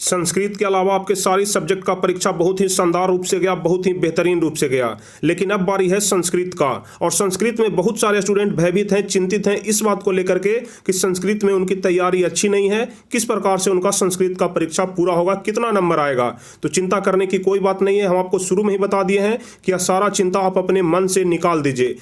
संस्कृत के अलावा आपके सारी सब्जेक्ट का परीक्षा बहुत ही शानदार रूप से गया, बहुत ही बेहतरीन रूप से गया। लेकिन अब बारी है संस्कृत का, और संस्कृत में बहुत सारे स्टूडेंट भयभीत हैं, चिंतित हैं इस बात को लेकर के कि संस्कृत में उनकी तैयारी अच्छी नहीं है, किस प्रकार से उनका संस्कृत का परीक्षा पूरा होगा, कितना नंबर आएगा। तो चिंता करने की कोई बात नहीं है, हम आपको शुरू में ही बता दिए हैं कि यह सारा चिंता आप अपने मन से निकाल दीजिए।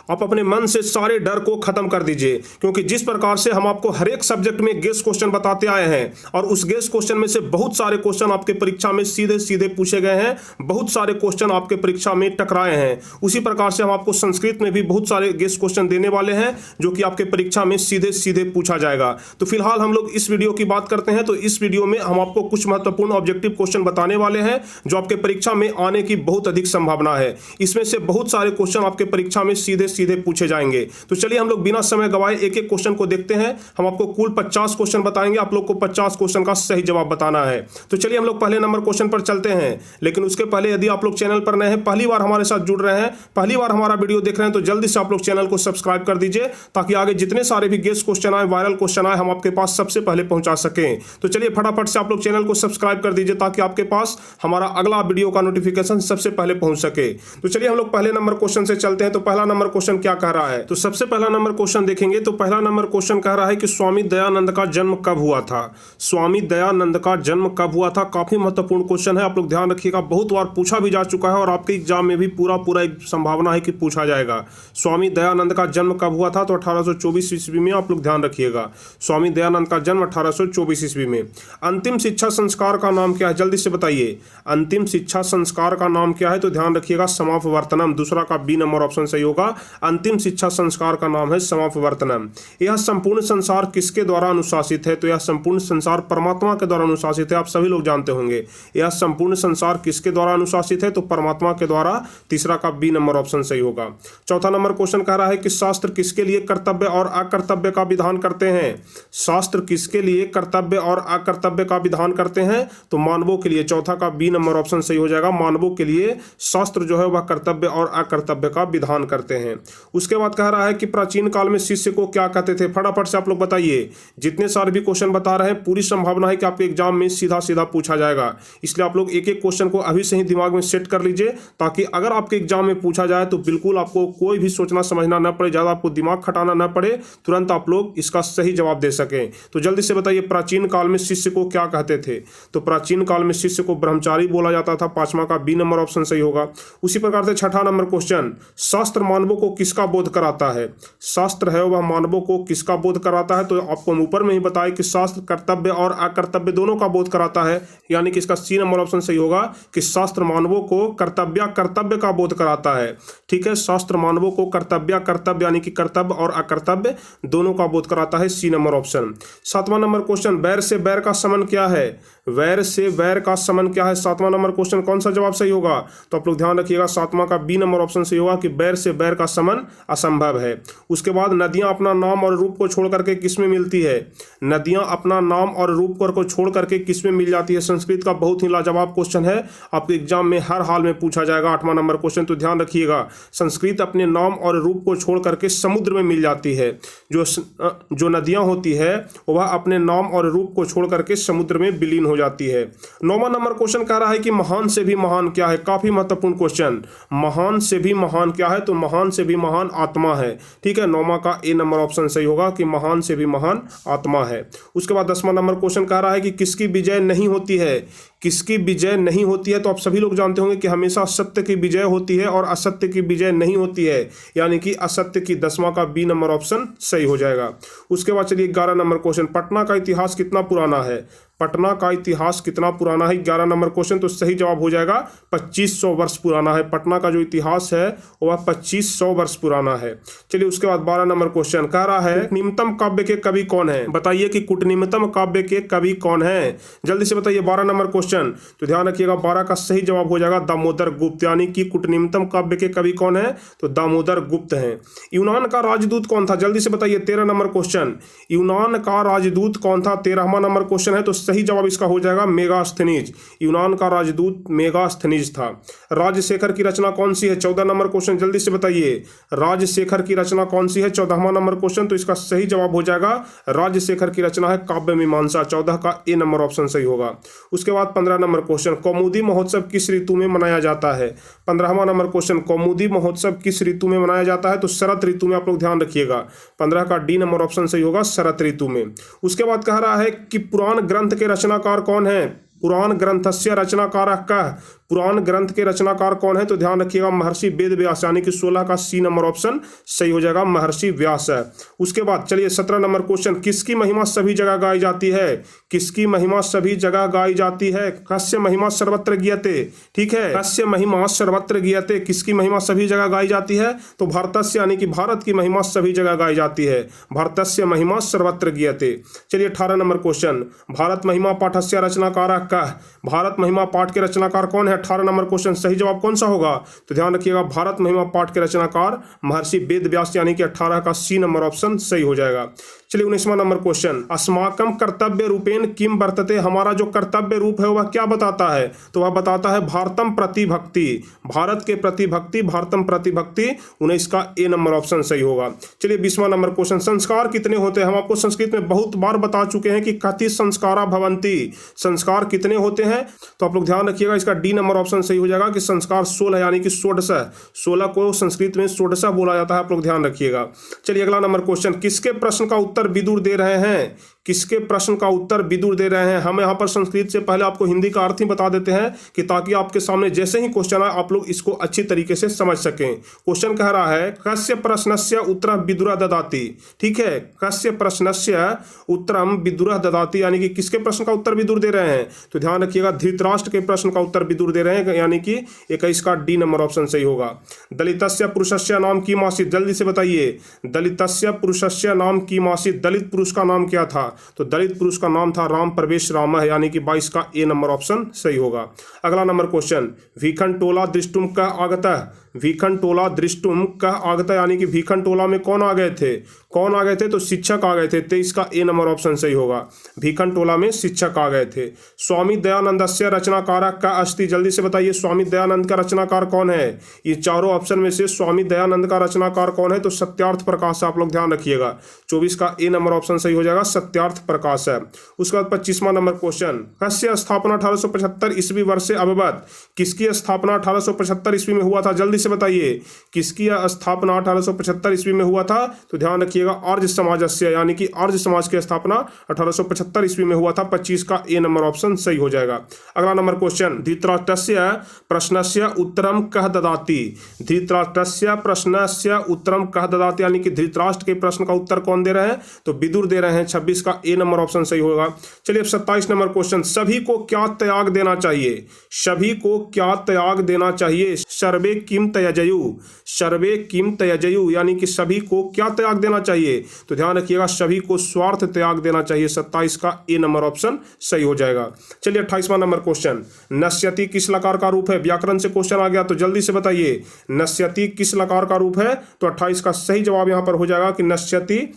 आप अपने मन से सारे डर को खत्म कर दीजिए, क्योंकि जिस प्रकार से हम आपको हर एक सब्जेक्ट में गेस क्वेश्चन बताते आए हैं और उस गेस क्वेश्चन में से बहुत सारे क्वेश्चन आपके परीक्षा में सीधे सीधे पूछे गए हैं, बहुत सारे क्वेश्चन आपके परीक्षा में टकराए हैं, उसी प्रकार से हम आपको संस्कृत में भी बहुत सारे गेस क्वेश्चन देने वाले हैं जो कि आपके परीक्षा में सीधे सीधे पूछा जाएगा। तो फिलहाल हम लोग इस वीडियो की बात करते हैं। तो इस वीडियो में हम आपको कुछ महत्वपूर्ण ऑब्जेक्टिव क्वेश्चन बताने वाले हैं जो आपके परीक्षा में आने की बहुत अधिक संभावना है। इसमें से बहुत सारे क्वेश्चन आपके परीक्षा में सीधे सीधे पूछे जाएंगे। तो चलिए हम लोग बिना समय गवाए एक एक क्वेश्चन को देखते हैं। हम आपको कुल 50 क्वेश्चन बताएंगे, आप लोग को 50 क्वेश्चन का सही जवाब बताना है। तो चलिए हम लोग पहले नंबर क्वेश्चन पर चलते हैं। लेकिन उसके पहले यदि आप लोग चैनल पर नए हैं, पहली बार हमारे साथ जुड़ रहे हैं, पहली बार हमारा वीडियो देख रहे हैं, तो जल्दी से आप लोग चैनल को सब्सक्राइब कर दीजिए ताकि आगे जितने सारे भी गेस्ट क्वेश्चन आए, वायरल क्वेश्चन आए, हम आपके पास सबसे पहले पहुंचा सकें। तो चलिए फटाफट से आप लोग चैनल को सब्सक्राइब कर दीजिए ताकि आपके पास हमारा अगला वीडियो का नोटिफिकेशन सबसे पहले पहुंच सके। तो चलिए हम लोग पहले नंबर क्वेश्चन से चलते हैं। तो पहला नंबर क्वेश्चन क्या कह रहा है, तो सबसे पहला नंबर क्वेश्चन देखेंगे। तो पहला नंबर क्वेश्चन कह रहा है कि स्वामी दयानंद का जन्म कब हुआ था। स्वामी दयानंद का जन्म कब हुआ था, काफी महत्वपूर्ण क्वेश्चन है, आप लोग ध्यान रखिएगा। बहुत बार पूछा भी जा चुका है और आपके एग्जाम में भी पूरा एक संभावना है कि पूछा जाएगा। स्वामी दयानंद का जन्म कब हुआ था, तो 1824 ईस्वी में, आप लोग ध्यान रखिएगा। स्वामी दयानंद का जन्म 1824 ईस्वी में। अंतिम शिक्षा संस्कार का नाम क्या है, जल्दी से बताइए। अंतिम शिक्षा संस्कार का नाम क्या है, तो ध्यान रखिएगा समापवर्तनम। दूसरा का बी नंबर ऑप्शन सही होगा। अंतिम शिक्षा संस्कार का नाम है समापवर्तनम। यह संपूर्ण संसार किसके द्वारा अनुशासित है, तो यह संपूर्ण संसार परमात्मा के द्वारा अनुशासित है। आप सभी लोग जानते होंगे यह संपूर्ण संसार किसके द्वारा अनुशासित है, तो परमात्मा के द्वारा। तीसरा का बी नंबर ऑप्शन सही होगा। चौथा नंबर क्वेश्चन कह रहा है कि शास्त्र किसके लिए कर्तव्य और अकर्तव्य का विधान करते हैं। शास्त्र किसके लिए कर्तव्य और अकर्तव्य का विधान करते हैं, तो मानवों के लिए। चौथा का बी नंबर ऑप्शन सही हो जाएगा। मानवों के लिए शास्त्र जो है वह कर्तव्य और अकर्तव्य का विधान करते हैं। उसके बाद कह रहा है कि प्राचीन काल में शिष्य को क्या कहते थे। फटाफट से आप लोग बताइए। जितने सारे भी क्वेश्चन बता रहे हैं, पूरी संभावना है कि आपके एग्जाम में सीधा सीधा पूछा जाएगा, इसलिए आप लोग एक एक क्वेश्चन को अभी से ही दिमाग में सेट कर लीजिए ताकि अगर आपके एग्जाम में पूछा जाए तो बिल्कुल आपको कोई भी सोचना समझना न पड़े, ज्यादा आपको दिमाग खटाना न पड़े, तुरंत आप लोग इसका सही जवाब दे सकें। तो जल्दी से बताइए, प्राचीन काल में शिष्य को क्या कहते थे। तो प्राचीन काल में शिष्य को ब्रह्मचारी बोला जाता था। पांचवा का बी नंबर ऑप्शन सही होगा। उसी प्रकार से छठा नंबर क्वेश्चन, शास्त्र मानवों को किसका बोध कराता है। शास्त्र है वह मानवों को किसका बोध कराता है, तो आपको ऊपर में ही बताया कि शास्त्र कर्तव्य और अकर्तव्य दोनों का बोध कराता है, यानी कि इसका सी नंबर ऑप्शन सही होगा कि शास्त्र मानवों को कर्तव्य कर्तव्य का बोध कराता है। ठीक है, शास्त्र मानवों को कर्तव्य कर्तव्य यानी कि कर्तव्य और अकर्तव्य दोनों का बोध कराता है, सी नंबर ऑप्शन। सातवां नंबर क्वेश्चन, वैर से वैर का समन क्या है। वैर से वैर का समन क्या है, सातवां नंबर क्वेश्चन, कौन सा जवाब सही होगा, तो आप लोग ध्यान रखिएगा। सातवां का बी नंबर ऑप्शन सही होगा कि वैर से वैर का समन असंभव है। उसके बाद नदियां अपना नाम और रूप को छोड़ करके किसमें मिलती है। नदियां अपना नाम और रूप को छोड़ करके किसमें मिल जाती है। संस्कृत का बहुत ही लाजवाब क्वेश्चन है, आपके एग्जाम में हर हाल में पूछा जाएगा। आठवां नंबर क्वेश्चन, तो ध्यान रखिएगा, संस्कृत अपने नाम और रूप को छोड़ करके समुद्र में मिल जाती है। जो नदियां होती है वह अपने नाम और रूप को छोड़ करके समुद्र में विलीन हो जाती है। नौवां नंबर क्वेश्चन कह रहा है कि महान से भी महान क्या है, काफी महत्वपूर्ण क्वेश्चन। महान से भी महान क्या है, तो महान से भी महान आत्मा है। ठीक है, नौवां का ए नंबर ऑप्शन सही होगा कि महान से भी महान आत्मा है। उसके बाद 10वां नंबर क्वेश्चन कह रहा है कि किसकी विजय नहीं होती है। किसकी विजय नहीं होती है, तो आप सभी लोग जानते होंगे कि हमेशा सत्य की विजय होती है और असत्य की विजय नहीं होती है, यानी कि असत्य की। 10वां का बी नंबर ऑप्शन सही हो जाएगा। उसके बाद चलिए 11 नंबर क्वेश्चन, पटना का इतिहास कितना पुराना है। पटना का इतिहास कितना पुराना है, 11 नंबर क्वेश्चन, तो सही जवाब हो जाएगा 2500 वर्ष पुराना है। पटना का जो इतिहास है वह 2500 वर्ष पुराना है। चलिए उसके बाद 12 नंबर क्वेश्चन कह रहा है कूटनिम्नतम काव्य के कवि कौन है। बताइए कि कूटनिम्नतम काव्य के कवि कौन है, जल्दी से बताइए। 12 नंबर क्वेश्चन, तो ध्यान रखिएगा 12 का सही जवाब हो जाएगा दामोदर गुप्त, यानी कि कूटनिम्नतम काव्य के कवि कौन है, तो दामोदर गुप्त हैं। यूनान का राजदूत कौन था, जल्दी से बताइए। 13 नंबर क्वेश्चन, यूनान का राजदूत कौन था, 13वां नंबर क्वेश्चन है, तो सही जवाब इसका हो जाएगा मेगास्थनीज। यूनान का राजदूत मेगास्थनीज था। राजशेखर की रचना कौन सी है? 14 नंबर क्वेश्चन, जल्दी से बताइए। राजशेखर की रचना कौन सी है? 14वां नंबर क्वेश्चन, तो इसका सही जवाब हो जाएगा राजशेखर की रचना है काव्य मीमांसा। 14 का ए नंबर ऑप्शन सही होगा। उसके बाद 15 नंबर क्वेश्चन, कौमुदी महोत्सव किस ऋतु में मनाया जाता है? 15वां नंबर क्वेश्चन, कौमुदी महोत्सव किस ऋतु में मनाया जाता है? तो शरद ऋतु में, आप लोग ध्यान रखिएगा। 15 का डी नंबर ऑप्शन सही होगा, शरद ऋतु में। उसके बाद कह रहा है कि पुराण ग्रंथ के रचनाकार कौन है? पुराण ग्रंथस्य रचनाकार कह। पुराण ग्रंथ के रचनाकार कौन है? तो ध्यान रखिएगा महर्षि वेद व्यास, यानी कि 16 का सी नंबर ऑप्शन सही हो जाएगा, महर्षि व्यास है। उसके बाद चलिए 17 नंबर क्वेश्चन, किसकी महिमा सभी जगह गाई जाती है? किसकी महिमा सभी जगह गाई जाती है? कस्य महिमा सर्वत्र गीयते। ठीक है, कस्य महिमा सर्वत्र गीयते, किसकी महिमा सभी जगह गाई जाती है? तो भारतस्य, यानी कि भारत की महिमा सभी जगह गाई जाती है। भारतस्य महिमा सर्वत्र गीयते। चलिए 18 नंबर क्वेश्चन, भारत महिमा पाठस्य रचनाकार कह। भारत महिमा पाठ के रचनाकार कौन है? 18 नंबर क्वेश्चन, सही जवाब कौन सा होगा? तो ध्यान रखिएगा भारत महिमा पाठ के रचनाकार महर्षि वेद व्यास, यानी कि 18 का सी नंबर ऑप्शन सही हो जाएगा। चलिए 19वां नंबर क्वेश्चन, अस्माकम कर्तव्य रूपेण किम वर्तते। हमारा जो कर्तव्य रूप है वह क्या बताता है? तो वह बताता है भारतम प्रति भक्ति। भारत के प्रति भक्ति, भारतम प्रति भक्ति। 19 का ए नंबर ऑप्शन सही होगा। चलिए 20वां नंबर क्वेश्चन, संस्कार कितने होते हैं? हम आपको संस्कृत में बहुत बार बता चुके हैं कि कति संस्कारा भवंती। संस्कार कितने होते हैं? तो आप लोग ध्यान रखिएगा, इसका डी नंबर ऑप्शन सही हो जाएगा कि संस्कार 16, यानी कि 16। 16 को संस्कृत में 16 बोला जाता है, आप लोग ध्यान रखिएगा। चलिए अगला नंबर क्वेश्चन, किसके प्रश्न का उत्तर विदुर दे रहे हैं? किसके प्रश्न का उत्तर विदुर दे रहे हैं? हम यहाँ पर संस्कृत से पहले आपको हिंदी का अर्थ ही बता देते हैं कि ताकि आपके सामने जैसे ही क्वेश्चन आए आप लोग इसको अच्छी तरीके से समझ सकें। क्वेश्चन कह रहा है कस्य प्रश्नस्य उत्तरं विदुरः ददाति। ठीक है, कस्य प्रश्नस्य उत्तरं विदुरः ददाति, यानी कि किसके प्रश्न का उत्तर विदुर दे रहे हैं? तो ध्यान रखिएगा धृतराष्ट्र के प्रश्न का उत्तर विदुर दे रहे हैं, यानी कि 21 का डी नंबर ऑप्शन सही होगा। दलितस्य पुरुषस्य नाम किम आसीत्, जल्दी से बताइए। दलितस्य पुरुषस्य नाम किम आसीत्, दलित पुरुष का नाम क्या था? तो दलित पुरुष का नाम था राम प्रवेश राम है, यानी कि 22 का ए नंबर ऑप्शन सही होगा। अगला नंबर क्वेश्चन, भीखन टोला दृष्टुम कः आगतः। भीखन टोला दृष्टुम कः आगतः, यानी कि भीखन टोला में कौन आ गए थे? कौन आ गए थे? तो शिक्षक आ गए थे। 23 का ए नंबर ऑप्शन सही होगा। भीखन टोला में शिक्षक आ गए थे। स्वामी दयानंदस्य रचनाकार का अस्ति, जल्दी से बताइए स्वामी दयानंद का रचनाकार कौन है? ये चारों ऑप्शन में से स्वामी दयानंद का रचनाकार कौन है? तो सत्यार्थ प्रकाश है, आप लोग ध्यान रखिएगा। 24 का ए नंबर ऑप्शन सही हो जाएगा, सत्यार्थ प्रकाश है। उसके बाद 25वां नंबर क्वेश्चन, कस्य स्थापना 1875 ईस्वी वर्षे अभवत्। किसकी स्थापना 1875 ईस्वी में हुआ था? जल्दी से बताइए किसकी स्थापना 1875 ईस्वी में हुआ था? तो ध्यान रखिएगा आर्य समाजस्य, यानी कि आर्य समाज की स्थापना 1875 ईस्वी में हुआ था। 25 का ए नंबर ऑप्शन सही हो जाएगा। अगला नंबर क्वेश्चन, धृतराष्ट्रस्य प्रश्नस्य उत्तरम कः ददाति। धृतराष्ट्रस्य प्रश्नस्य उत्तरम कः ददाति, यानी कि धृतराष्ट्र के प्रश्न का उत्तर कौन दे रहे हैं? तो विदुर दे रहे हैं। 26 का ए नंबर ऑप्शन सही होगा। चलिए 27 नंबर क्वेश्चन, सभी को क्या त्याग देना चाहिए? सभी को क्या त्याग देना चाहिए? सर्वे किम त्यजयु। सर्वे किम त्यजयु, यानी कि सभी को क्या त्याग देना चाहिए? तो ध्यान रखिएगा सभी को स्वार्थ त्याग देना चाहिए। 27 का ए नंबर ऑप्शन सही हो जाएगा। चलिए 28वां नंबर क्वेश्चन, नश्यति किस लकार का रूप है? व्याकरण से क्वेश्चन आ गया तो जल्दी से बताइए नश्यति किस लकार का रूप है? तो 28 का सही जवाब यहां पर हो जाएगा कि नश्यति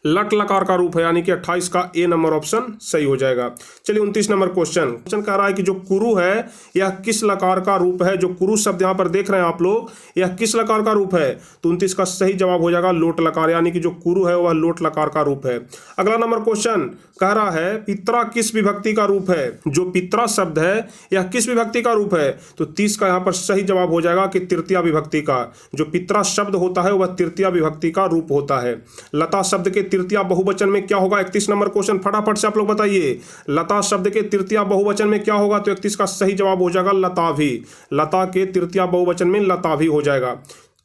लट लकार का रूप है, यानी कि 28 का ए नंबर ऑप्शन सही हो जाएगा। चलिए 29 नंबर क्वेश्चन कह रहा है कि जो कुरु है यह किस लकार का रूप है? जो कुरु शब्द यहां पर देख रहे हैं आप लोग, यह किस लकार का रूप है? तो 29 का सही जवाब हो जाएगा लोट लकार, यानी कि जो कुरु है वह लोट लकार का रूप है। अगला नंबर क्वेश्चन कह रहा है पित्रा किस विभक्ति का रूप है? जो पित्रा शब्द है यह किस विभक्ति का रूप है? तो 30 का यहां पर सही जवाब हो जाएगा कि तृतीया विभक्ति का। जो पित्रा शब्द होता है वह तृतीया विभक्ति का रूप होता है। लता शब्द के तृतीया बहुवचन में क्या होगा? 31 नंबर क्वेश्चन फटाफट से आप लोग बताइए लता शब्द के तृतीया बहुवचन में क्या होगा? तो 31 का सही जवाब हो जाएगा लताभी। लता के तृतीया बहुवचन में लताभी हो जाएगा।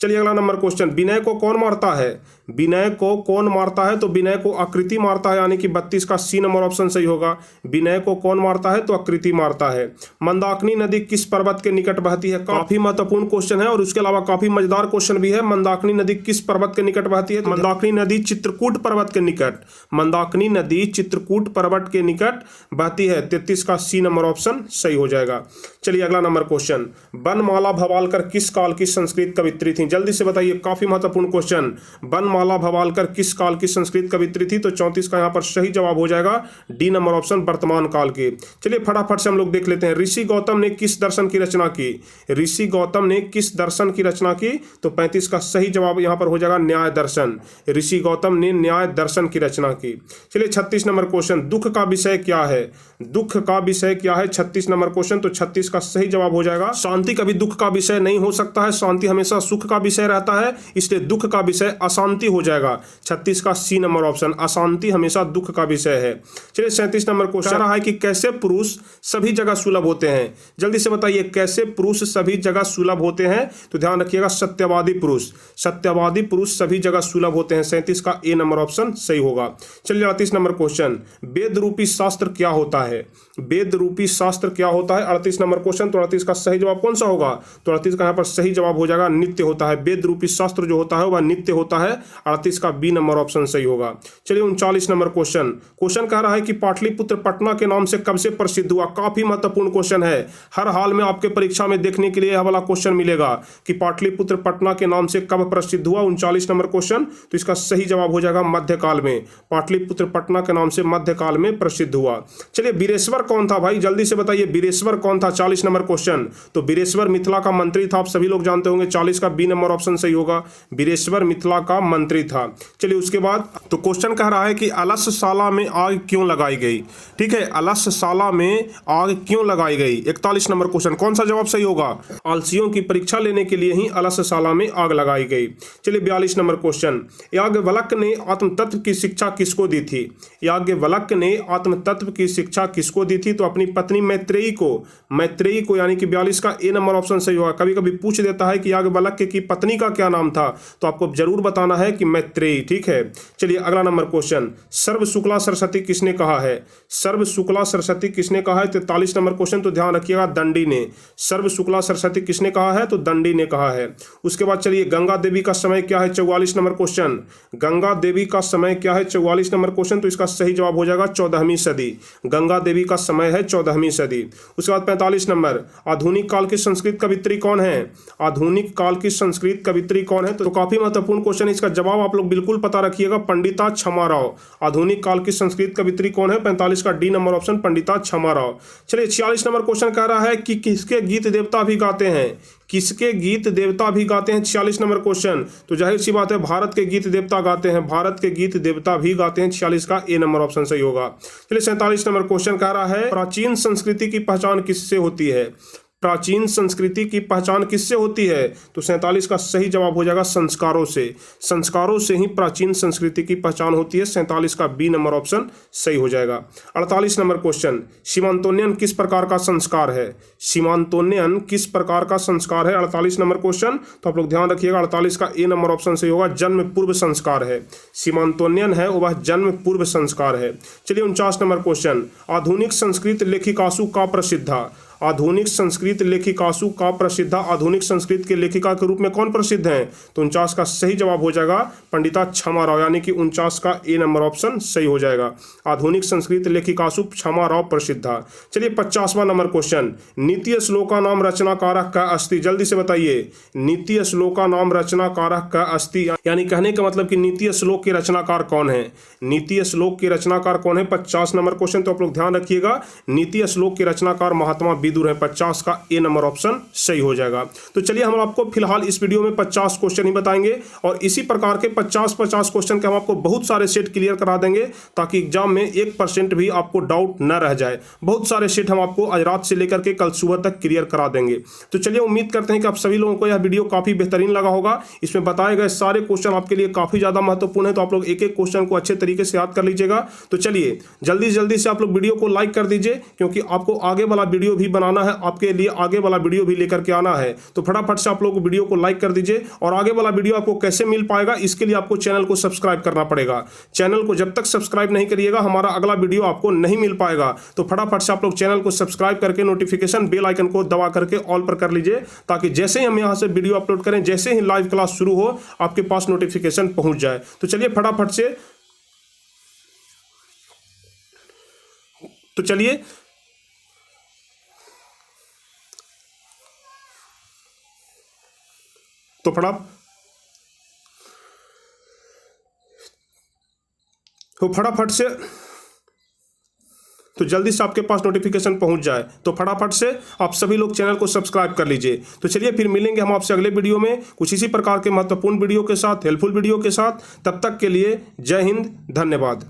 चलिए अगला नंबर क्वेश्चन, विनय को कौन मारता है? विनय को कौन मारता है? तो विनय को आकृति मारता है, यानी कि 32 का सी नंबर ऑप्शन सही होगा। विनय को कौन मारता है? तो आकृति मारता है। मंदाकिनी नदी किस पर्वत के निकट बहती है? काफी महत्वपूर्ण क्वेश्चन है और उसके अलावा काफी मजेदार क्वेश्चन भी है। मंदाकिनी नदी किस पर्वत के निकट बहती है? मंदाकिनी नदी चित्रकूट पर्वत के निकट, मंदाकिनी नदी चित्रकूट पर्वत के निकट बहती है। 33 का सी नंबर ऑप्शन सही हो जाएगा। चलिए अगला नंबर क्वेश्चन, बनमाला भवालकर किस काल की संस्कृत कवित्री थी? जल्दी से बताइए, काफी महत्वपूर्ण क्वेश्चन। बनमाला उषामाला भवालकर किस काल की संस्कृत कवित्री थी? तो 34 का यहाँ पर सही जवाब हो जाएगा डी नंबर ऑप्शन, वर्तमान काल के। चलिए फटाफट से हम लोग देख लेते हैं, ऋषि गौतम ने किस दर्शन की रचना की? ऋषि गौतम ने किस दर्शन की रचना की? तो 35 का सही जवाब यहाँ पर हो जाएगा न्याय दर्शन। ऋषि गौतम ने न्याय दर्शन की रचना की। चलिए 36 नंबर क्वेश्चन, दुख का विषय क्या है? दुख का विषय क्या है? 36 नंबर क्वेश्चन, तो 36 का सही जवाब हो जाएगा शांति कभी दुख का विषय नहीं हो सकता है, शांति हमेशा सुख का विषय रहता है, इसलिए दुख का विषय अशांति हो जाएगा। 36 का सी नंबर ऑप्शन, अशांति हमेशा दुख का विषय है। चलिए 37 नंबर क्वेश्चन रहा है कि कैसे पुरुष सभी जगह सुलभ होते हैं? जल्दी से बताइए, कैसे पुरुष सभी जगह सुलभ होते हैं? तो ध्यान रखिएगा, सत्यवादी पुरुष। सत्यवादी पुरुष सभी जगह सुलभ होते हैं। 37 का ए नंबर ऑप्शन सही होगा। चलिए 38 नंबर क्वेश्चन, वेद रूपी शास्त्र क्या होता है? वेद रूपी शास्त्र क्या होता है? 38 नंबर क्वेश्चन, तो 38 का सही जवाब कौन सा होगा? तो 38 का यहाँ पर सही जवाब हो जाएगा नित्य होता है। वेद रूपी शास्त्र जो होता है वह नित्य होता है। 38 का बी नंबर ऑप्शन सही होगा। चलिए 39 नंबर क्वेश्चन, क्वेश्चन कह रहा है कि पाटलिपुत्र पटना के नाम से कब से प्रसिद्ध हुआ? काफी महत्वपूर्ण क्वेश्चन है, हर हाल में आपके परीक्षा में देखने के लिए यह वाला क्वेश्चन मिलेगा कि पाटलिपुत्र पटना के नाम से कब प्रसिद्ध हुआ। 39 नंबर क्वेश्चन, तो इसका सही जवाब हो जाएगा मध्यकाल में। पाटलिपुत्र पटना के नाम से मध्यकाल में प्रसिद्ध हुआ। चलिए बीरेश्वर कौन था भाई? जल्दी से बताइए, बीरेश्वर कौन था? 40 नंबर क्वेश्चन, तो बीरेश्वर मिथिला का मंत्री था, आप सभी लोग जानते होंगे। 40 का बी नंबर ऑप्शन सही होगा, बीरेश्वर मिथिला का मंत्री था। चलिए उसके बाद तो क्वेश्चन कह रहा है कि अलसशाला में आग क्यों लगाई गई? ठीक है, अलसशाला में आग क्यों लगाई गई? 41 नंबर क्वेश्चन, कौन सा जवाब सही होगा? आलसियों की परीक्षा लेने के लिए ही अलसशाला में आग लगाई गई। चलिए 42 नंबर क्वेश्चन, याज्ञवल्क्य ने आत्म तत्व की शिक्षा किसको दी थी? याज्ञवल्क्य ने आत्म तत्व की शिक्षा किसको दी थी? तो अपनी पत्नी मैत्रेयी को, यानी कि 42 का ए नंबर ऑप्शन सही होगा। कभी कभी पूछ देता है कि याज्ञवल्क्य की पत्नी का क्या नाम था, तो आपको जरूर बताना है कि मैत्रेयी। ठीक है, चलिए अगला नंबर क्वेश्चन, सर्व शुक्ला सरस्वती किसने कहा है? सर्व शुक्ला सरस्वती किसने कहा है? 43 नंबर क्वेश्चन, तो ध्यान रखिएगा दंडी ने। सर्व शुक्ला सरस्वती किसने कहा है? तो दंडी ने कहा है। उसके बाद चलिए गंगा देवी का समय क्या है? 44 नंबर क्वेश्चन, गंगा देवी का समय क्या है? 44 नंबर क्वेश्चन, तो इसका सही जवाब हो जाएगा 14वीं सदी। गंगा देवी का समय है 14वीं सदी। उसके बाद 45 नंबर, आधुनिक काल की संस्कृत कवित्री कौन है? आधुनिक काल की संस्कृत कवित्री कौन है? तो काफी महत्वपूर्ण क्वेश्चन, इसका जवाब आप लोग बिल्कुल पता रखिएगा, पंडिता क्षमा राव। आधुनिक काल की संस्कृत कवित्री कौन है? 45 का डी नंबर ऑप्शन, पंडिता क्षमा राव। चलिए 46 नंबर क्वेश्चन कह रहा है कि किसके गीत देवता भी गाते हैं? किसके गीत देवता भी गाते हैं? 46 नंबर क्वेश्चन, तो जाहिर सी बात है भारत के गीत देवता गाते हैं, भारत के गीत देवता भी गाते हैं। 46 का ए नंबर ऑप्शन सही होगा। चलिए 47 नंबर क्वेश्चन कह रहा है, प्राचीन संस्कृति की पहचान किससे होती है? प्राचीन संस्कृति की पहचान किससे होती है? तो 47 का सही जवाब हो जाएगा संस्कारों से। संस्कारों से ही प्राचीन संस्कृति की पहचान होती है। 47 का बी नंबर ऑप्शन सही हो जाएगा। 48 नंबर क्वेश्चन, सीमांतोन्नयन किस प्रकार का संस्कार है? सीमांतोन्नयन किस प्रकार का संस्कार है? 48 नंबर क्वेश्चन, तो आप लोग ध्यान रखिएगा 48 का ए नंबर ऑप्शन सही होगा, जन्म पूर्व संस्कार है। सीमांतोन्नयन है वह जन्म पूर्व संस्कार है। चलिए 49 नंबर क्वेश्चन, आधुनिक संस्कृत लेखिकासु का प्रसिद्धा? आधुनिक संस्कृत लेखिकासु का प्रसिद्धा, आधुनिक संस्कृत के लेखिका के रूप में कौन प्रसिद्ध हैं? तो 49 का सही जवाब हो जाएगा पंडिता क्षमा राव, यानी कि 49 का ए नंबर ऑप्शन सही हो जाएगा। आधुनिक संस्कृत लेखिकासु क्षमा राव प्रसिद्धा। चलिए 50वां नंबर क्वेश्चन, नीति श्लोका नाम रचनाकारक का अस्ति? जल्दी से बताइए, नीति श्लोका नाम रचनाकारक का अस्ति, यानी कहने का मतलब कि नीति श्लोक के रचनाकार कौन है? नीति श्लोक के रचनाकार कौन है? 50 नंबर क्वेश्चन, तो आप लोग ध्यान रखिएगा नीति श्लोक के रचनाकार महात्मा विदुर है। 50 का ए नंबर ऑप्शन सही हो जाएगा। तो चलिए हम आपको फिलहाल इस वीडियो में 50 क्वेश्चन ही बताएंगे और इसी प्रकार के 50-50 क्वेश्चन के हम आपको बहुत सारे सेट क्लियर करा देंगे ताकि एग्जाम में 1% भी आपको डाउट न रह जाए। बहुत सारे सेट हम आपको आज रात से लेकर के कल सुबह तक क्लियर करा देंगे। तो चलिए उम्मीद करते हैं कि आप सभी लोगों को यह वीडियो काफी बेहतरीन लगा होगा। इसमें बताए गए सारे क्वेश्चन आपके लिए काफी ज्यादा महत्वपूर्ण है, तो आप लोग एक एक क्वेश्चन को अच्छे तरीके से याद कर लीजिएगा। तो चलिए जल्दी से आप लोग वीडियो को लाइक कर दीजिए, क्योंकि आपको आगे वाला वीडियो भी बनाना है, आपके लिए आगे वाला वीडियो भी लेकर के आना है। तो फटाफट से आप लोग वीडियो को लाइक कर दीजिए। और आगे वाला वीडियो आपको कैसे मिल पाएगा, इसके लिए आपको चैनल को सब्सक्राइब करना पड़ेगा। चैनल को जब तक सब्सक्राइब नहीं करिएगा हमारा अगला वीडियो आपको नहीं मिल पाएगा। तो फटाफट से आप लोग चैनल को सब्सक्राइब करके नोटिफिकेशन बेल आइकन को दबा करके ऑल पर कर लीजिए, ताकि जैसे ही हम यहां से वीडियो अपलोड करें, जैसे ही लाइव क्लास शुरू हो, आपके पास नोटिफिकेशन पहुंच जाए। तो चलिए फटाफट से तो चलिए तो फटाफट से, तो जल्दी से आपके पास नोटिफिकेशन पहुंच जाए तो फटाफट से आप सभी लोग चैनल को सब्सक्राइब कर लीजिए। तो चलिए फिर मिलेंगे हम आपसे अगले वीडियो में कुछ इसी प्रकार के महत्वपूर्ण वीडियो के साथ, हेल्पफुल वीडियो के साथ। तब तक के लिए जय हिंद, धन्यवाद।